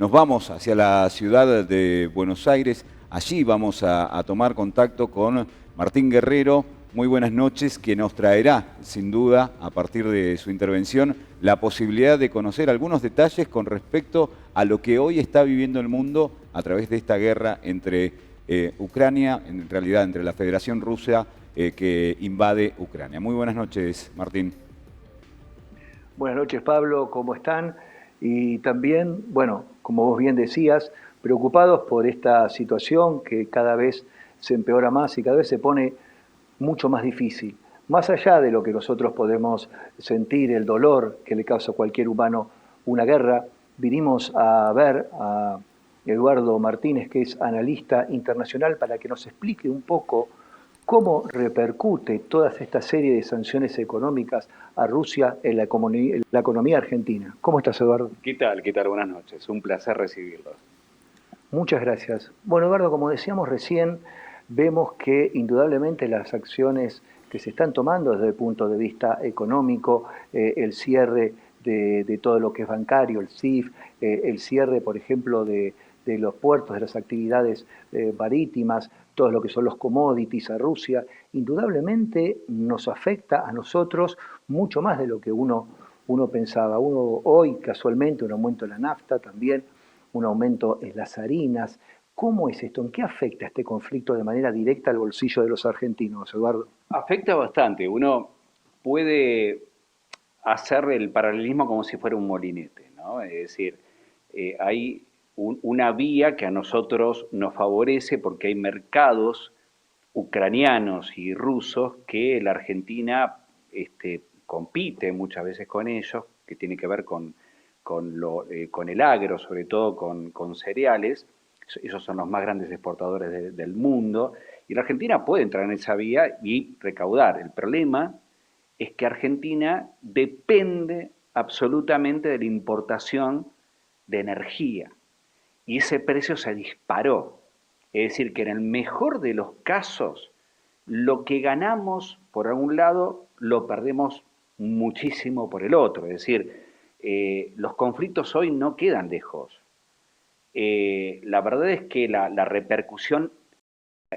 Nos vamos hacia la ciudad de Buenos Aires. Allí vamos a tomar contacto con Martín Guerrero. Muy buenas noches, que nos traerá, sin duda, a partir de su intervención, la posibilidad de conocer algunos detalles con respecto a lo que hoy está viviendo el mundo a través de esta guerra entre Ucrania, en realidad entre la Federación Rusa que invade Ucrania. Muy buenas noches, Martín. Buenas noches, Pablo, ¿cómo están? Y también, bueno, como vos bien decías, preocupados por esta situación que cada vez se empeora más y cada vez se pone mucho más difícil. Más allá de lo que nosotros podemos sentir, el dolor que le causa a cualquier humano una guerra, vinimos a ver a Eduardo Martínez, que es analista internacional, para que nos explique un poco cómo repercute toda esta serie de sanciones económicas a Rusia en la economía argentina. ¿Cómo estás, Eduardo? ¿Qué tal? ¿Qué tal? Buenas noches. Un placer recibirlos. Muchas gracias. Bueno, Eduardo, como decíamos recién, vemos que indudablemente las acciones que se están tomando desde el punto de vista económico, el cierre de todo lo que es bancario, el CIF, el cierre, por ejemplo, de los puertos, de las actividades marítimas, todo lo que son los commodities a Rusia, indudablemente nos afecta a nosotros mucho más de lo que uno pensaba. Hoy, casualmente, un aumento en la nafta también, un aumento en las harinas. ¿Cómo es esto? ¿En qué afecta este conflicto de manera directa al bolsillo de los argentinos, Eduardo? Afecta bastante. Uno puede hacer el paralelismo como si fuera un molinete, ¿no? Es decir, hay una vía que a nosotros nos favorece porque hay mercados ucranianos y rusos que la Argentina compite muchas veces con ellos, que tiene que ver con el agro, sobre todo con cereales. Ellos son los más grandes exportadores del mundo, y la Argentina puede entrar en esa vía y recaudar. El problema es que Argentina depende absolutamente de la importación de energía, y ese precio se disparó. Es decir, que en el mejor de los casos, lo que ganamos por algún lado, lo perdemos muchísimo por el otro. Es decir, los conflictos hoy no quedan lejos. La verdad es que la repercusión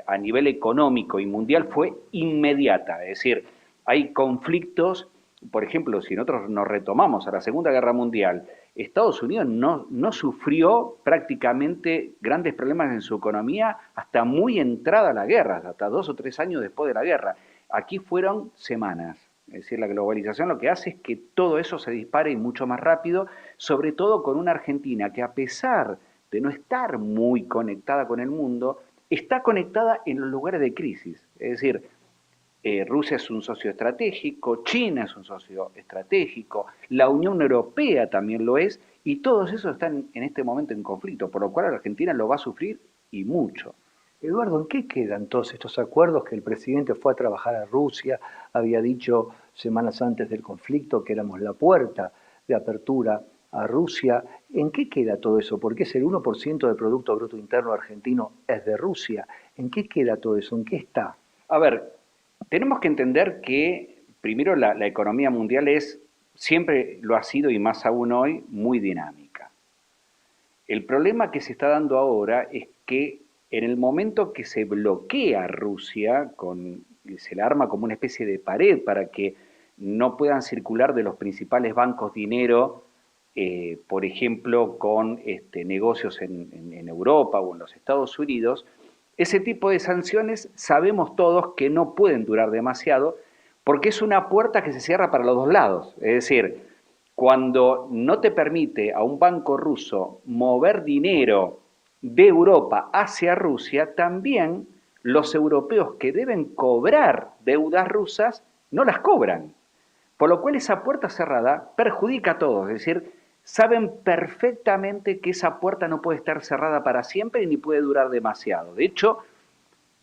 a nivel económico y mundial fue inmediata. Es decir, hay conflictos, por ejemplo, si nosotros nos retomamos a la Segunda Guerra Mundial, Estados Unidos no sufrió prácticamente grandes problemas en su economía hasta muy entrada la guerra, hasta 2 o 3 años después de la guerra. Aquí fueron semanas. Es decir, la globalización lo que hace es que todo eso se dispare y mucho más rápido, sobre todo con una Argentina que, a pesar de no estar muy conectada con el mundo, está conectada en los lugares de crisis. Es decir, Rusia es un socio estratégico, China es un socio estratégico, la Unión Europea también lo es, y todos esos están en este momento en conflicto, por lo cual la Argentina lo va a sufrir y mucho. Eduardo, ¿en qué quedan todos estos acuerdos que el presidente fue a trabajar a Rusia? Había dicho semanas antes del conflicto que éramos la puerta de apertura a Rusia. ¿En qué queda todo eso? Porque es el 1% del Producto Bruto Interno argentino es de Rusia. ¿En qué queda todo eso? ¿En qué está? A ver, tenemos que entender que primero la economía mundial siempre lo ha sido y más aún hoy, muy dinámica. El problema que se está dando ahora es que en el momento que se bloquea Rusia, se la arma como una especie de pared para que no puedan circular de los principales bancos dinero, por ejemplo, con negocios en Europa o en los Estados Unidos, ese tipo de sanciones sabemos todos que no pueden durar demasiado porque es una puerta que se cierra para los dos lados. Es decir, cuando no te permite a un banco ruso mover dinero de Europa hacia Rusia, también los europeos que deben cobrar deudas rusas no las cobran. Por lo cual esa puerta cerrada perjudica a todos. Es decir, saben perfectamente que esa puerta no puede estar cerrada para siempre ni puede durar demasiado. De hecho,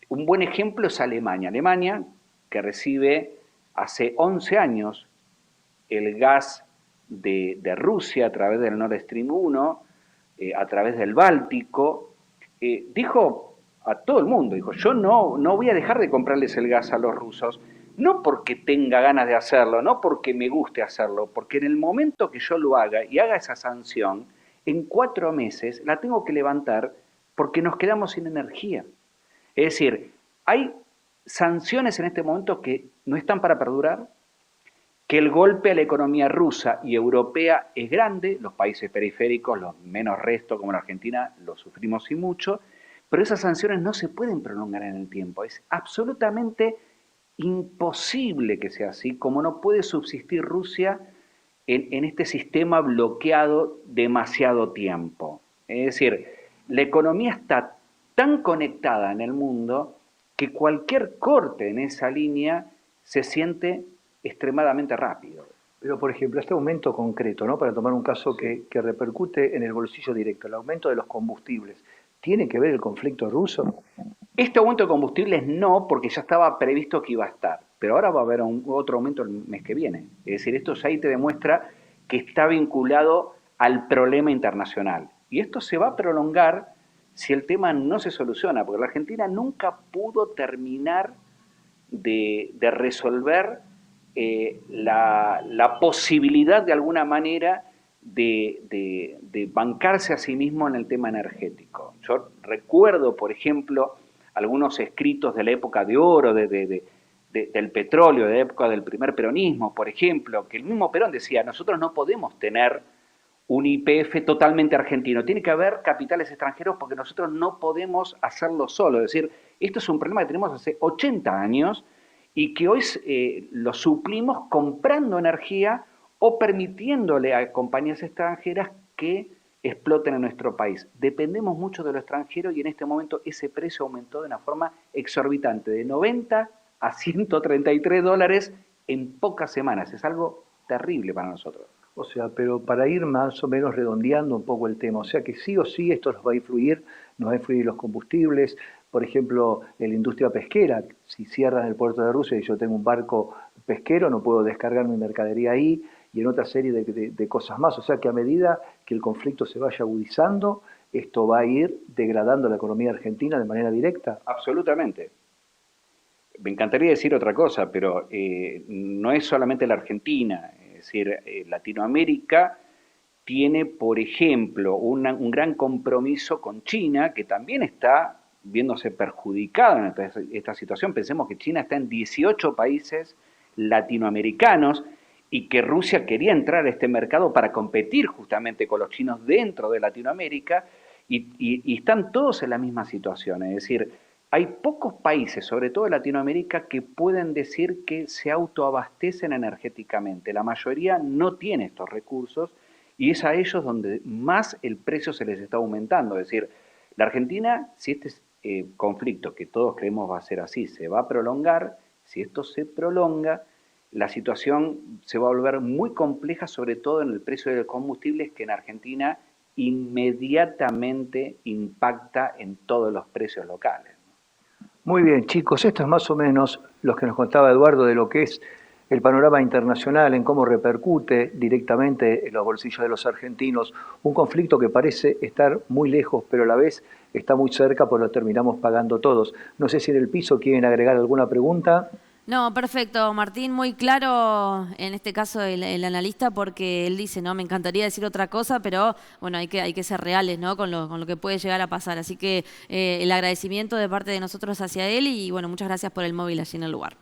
un buen ejemplo es Alemania. Alemania, que recibe hace 11 años el gas de Rusia a través del Nord Stream 1, a través del Báltico, dijo a todo el mundo, dijo, yo no voy a dejar de comprarles el gas a los rusos, no porque tenga ganas de hacerlo, no porque me guste hacerlo, porque en el momento que yo lo haga y haga esa sanción, en 4 meses la tengo que levantar porque nos quedamos sin energía. Es decir, hay sanciones en este momento que no están para perdurar, que el golpe a la economía rusa y europea es grande, los países periféricos, los menos restos como la Argentina, lo sufrimos y mucho, pero esas sanciones no se pueden prolongar en el tiempo. Es absolutamente imposible que sea así, como no puede subsistir Rusia en este sistema bloqueado demasiado tiempo. Es decir, la economía está tan conectada en el mundo que cualquier corte en esa línea se siente extremadamente rápido. Pero, por ejemplo, este aumento concreto, ¿no? Para tomar un caso que repercute en el bolsillo directo, el aumento de los combustibles, ¿tiene que ver el conflicto ruso? Este aumento de combustibles no, porque ya estaba previsto que iba a estar, pero ahora va a haber otro aumento el mes que viene. Es decir, esto ya ahí te demuestra que está vinculado al problema internacional. Y esto se va a prolongar si el tema no se soluciona, porque la Argentina nunca pudo terminar de resolver la posibilidad de alguna manera de bancarse a sí mismo en el tema energético. Yo recuerdo, por ejemplo, algunos escritos de la época de oro del petróleo, de la época del primer peronismo, por ejemplo, que el mismo Perón decía, nosotros no podemos tener un YPF totalmente argentino, tiene que haber capitales extranjeros porque nosotros no podemos hacerlo solo. Es decir, esto es un problema que tenemos hace 80 años y que hoy lo suplimos comprando energía o permitiéndole a compañías extranjeras que exploten en nuestro país. Dependemos mucho de lo extranjero y en este momento ese precio aumentó de una forma exorbitante, de 90 a 133 dólares en pocas semanas. Es algo terrible para nosotros. O sea, pero para ir más o menos redondeando un poco el tema, o sea que sí o sí esto nos va a influir los combustibles, por ejemplo, en la industria pesquera, si cierran el puerto de Rusia y yo tengo un barco pesquero, no puedo descargar mi mercadería ahí, y en otra serie de cosas más. O sea que a medida que el conflicto se vaya agudizando, esto va a ir degradando la economía argentina de manera directa. Absolutamente. Me encantaría decir otra cosa, pero no es solamente la Argentina, es decir, Latinoamérica tiene, por ejemplo, un gran compromiso con China, que también está viéndose perjudicada en esta situación. Pensemos que China está en 18 países latinoamericanos y que Rusia quería entrar a este mercado para competir justamente con los chinos dentro de Latinoamérica y están todos en la misma situación. Es decir, hay pocos países, sobre todo en Latinoamérica, que pueden decir que se autoabastecen energéticamente. La mayoría no tiene estos recursos y es a ellos donde más el precio se les está aumentando. Es decir, la Argentina, si este conflicto, que todos creemos va a ser así, se va a prolongar, si esto se prolonga, la situación se va a volver muy compleja, sobre todo en el precio de los combustibles, que en Argentina inmediatamente impacta en todos los precios locales. Muy bien, chicos, esto es más o menos lo que nos contaba Eduardo de lo que es el panorama internacional, en cómo repercute directamente en los bolsillos de los argentinos, un conflicto que parece estar muy lejos, pero a la vez está muy cerca, pues lo terminamos pagando todos. No sé si en el piso quieren agregar alguna pregunta. No, perfecto, Martín, muy claro en este caso el analista, porque él dice, no, me encantaría decir otra cosa, pero bueno, hay que ser reales, ¿no? Con lo que puede llegar a pasar. Así que el agradecimiento de parte de nosotros hacia él y bueno, muchas gracias por el móvil allí en el lugar.